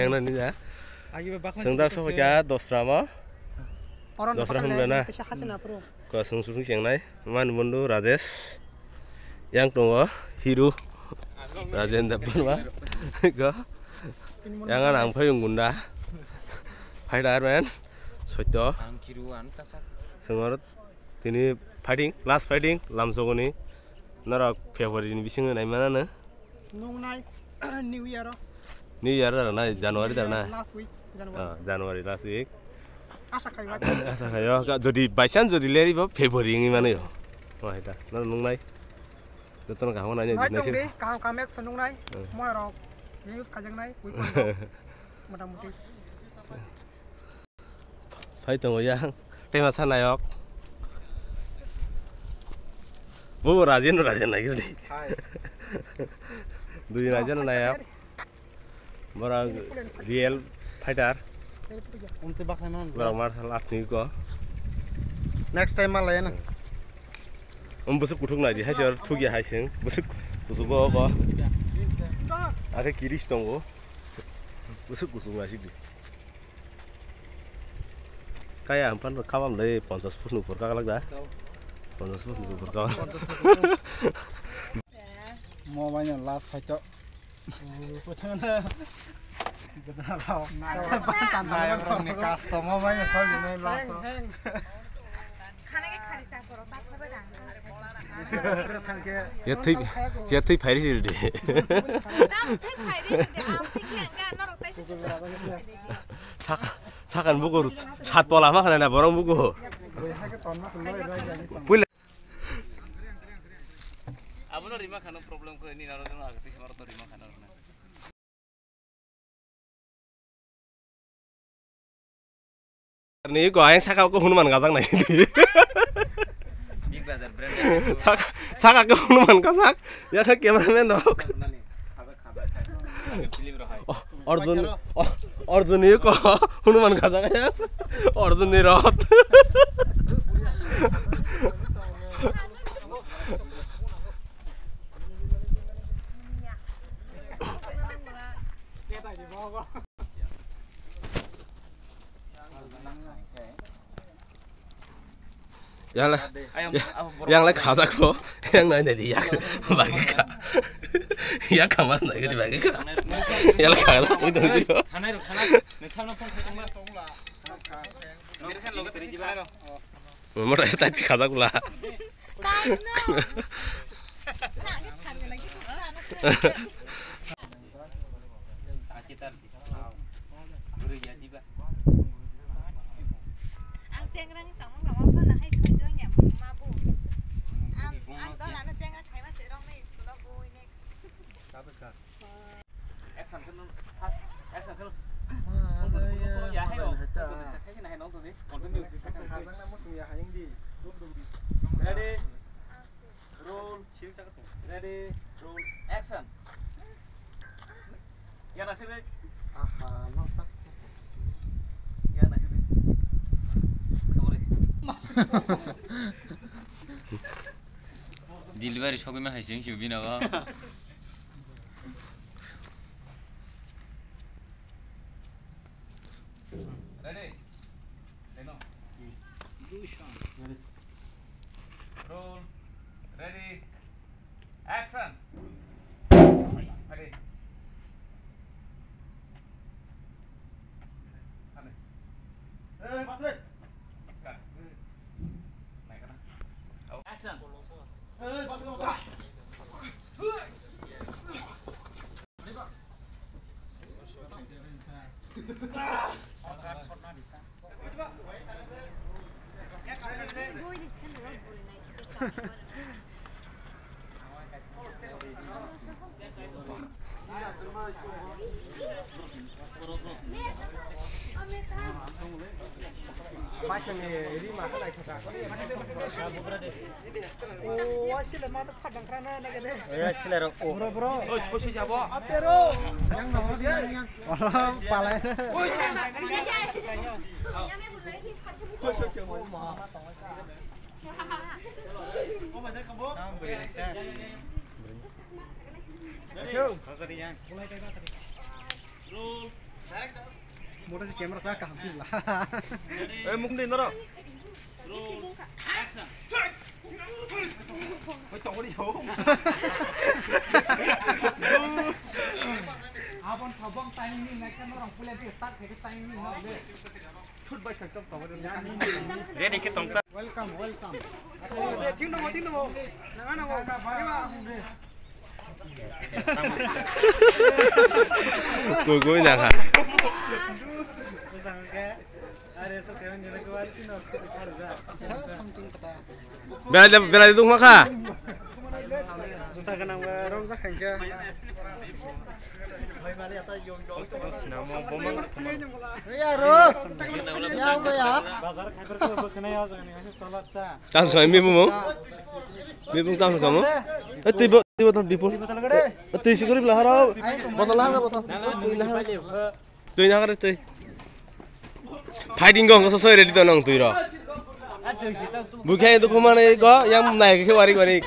yang nanti ya. Sengdak soalnya dosrama homgana. Kau sungsung yang naik, man mundu Rajesh, yang tunggu Hiru, Rajendra Burma, kau, yang ang payung gunda, Spiderman, Sojo, semua ini fighting, last fighting, lamsogoni, nara Februari ini bising naik mana na? New Year ada na Januari ada na? Januari last week. Asa kayo, jadi baisan jadi leri ba Februari ini mana yo? Wah itu, nara nung naik, betul nggak kawan nanya jadi sih. Kamek senung naik, mau rok, news kajang naik, mudah-mudahan. Phải tunggu yang, tema sana yok. Bu Rajen lagi nih. Dua Rajen naik. Barang real fighter. Barang martial art nih kok. Next time malah ya na. Busuk kutuk naji, hajar tugi hasin, busuk kok. Ada kiris tunggu. Busuk ngasih di. Kayak ampan kawam dari 50 foot nukur kakak dah. 50 foot nukur kawam. Mau banyak last fight cok. Customer banyak soalnya main last. Ya tui 파이리 질데. 사간 보고 샷볼 아마 하나 뭐랑 보고. Abang rima khana problem ko ini naro naro agati semar to rima khana na. Ini ko ayang saka ko Hanuman gajak nai. Big Brother brand. Saka ko Hanuman gajak. Ya tha cameraman dok. Arjun ini ko Hanuman gajak ya. Arjun ni rahat. yang lagi kaza ko, yang lain dari yak bagi ka, yak kamas lagi di bagi ka, yang lagi kaza itu itu. Mau rasa tadi kaza gula. Ready, roll, action. Ya nasib deh. Ya nasib deh. Delivery shop में हाइसिंग शिवबी ना वो Ready, roll, ready, action. Ready. Action. Roll. Motor से कैमरा सा काम किला ए मुख दिन र ओइ तगडी छौ आपन सबम टाइमिङ नि लाइक न रङ पुले दे स्टार्ट हेके टाइमिङ न बे छुट बाइ सक्छ तगडी रेडी के तंग वेलकम वेलकम ए चिन्दो नगा न वो भाइवा कोई ना खा बेला दं मा खा जुता गनां रं जाखांखा Tang sekali mi bung, tang kamu. Tiba tiba dipul. Tiba sekali belah harap. Botol lah botol. Tuh nak ada tuh. Fighting gong sesuai ready tuh nong tuh iro. Bukan itu kemana itu yang naik ke warik.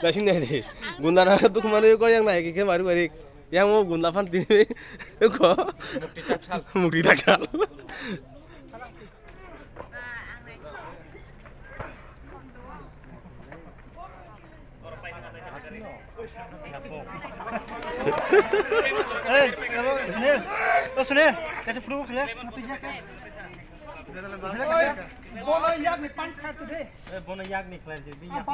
Kasih nih deh. Gunda nak itu kemana itu yang naik ke warik. Yang mau gunda fan ini itu mukti takal. Sunil, कैसे फ्रू खेले नपी जा के बोलो याग में पांच खाट दे ए बोनो याग निकल जे भी याग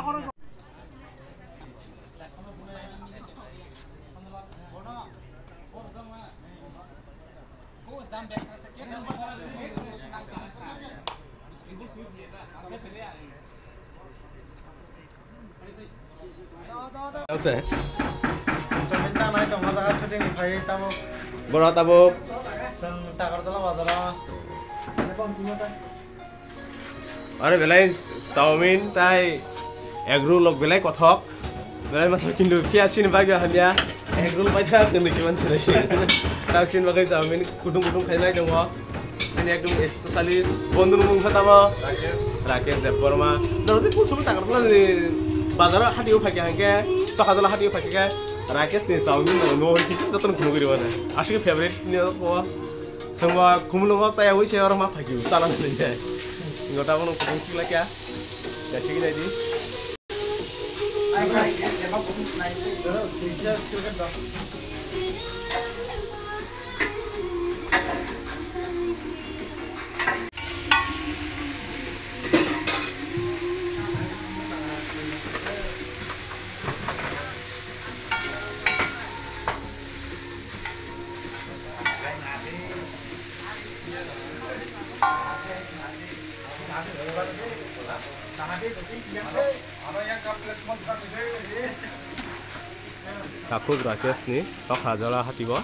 को जाम बैक कर सके Apa? Semenja naik dong masa syuting di Bali tamu. Borat tabu. Sen takar tuh lah bazar. Are belai Taumin tai egg roll log belai kothok. Belai masuk kindu kia sin bagi hanya egg roll baca kena cuman selesai. Tahu sin bagi Taumin kutung khai nai dong. Sin ekdom spesialis bondhu mung khatama. Rakesh Deborma. Dorje kuchum takar tuh ni bazar hatiu phaki hangke. Takadala hatiu phaki ke. Rakesh ni Taumin no hisi jatun khunu giri mana. Ashke favorite ni ko. Semua kumulungan saya wis orang mah phaki talan ni. Ngota pun kutung sila kya. Kasih gini aja. Aku Rakesh nih, tok hajalah hati gua.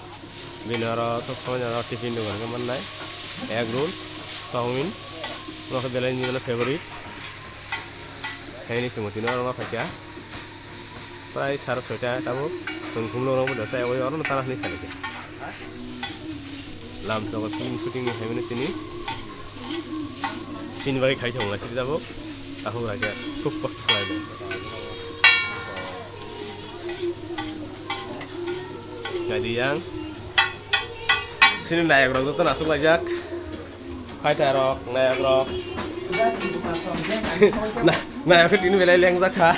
Binara tok semuanya tiffin dengan keman naik. Egg roll, Taumin, orang belain ini adalah favorite. Ini semua tina orang apa kya? Price harus kita tahu. Tunggu orang muda saya orang tanah ni sahaja. Lam toko film shooting ni hari ini tin bagi khai thong ngasih tahu. Aku Rakesh, cukup kost lagi. Jadi yang sini naik rok itu nasuk lajak, kai terok naik rok, naik fit ini belai leng zakha,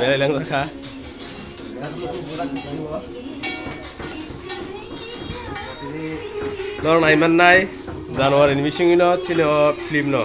belai leng zakha. Nor naik mana naik, Januari ini missing ini, cina film no.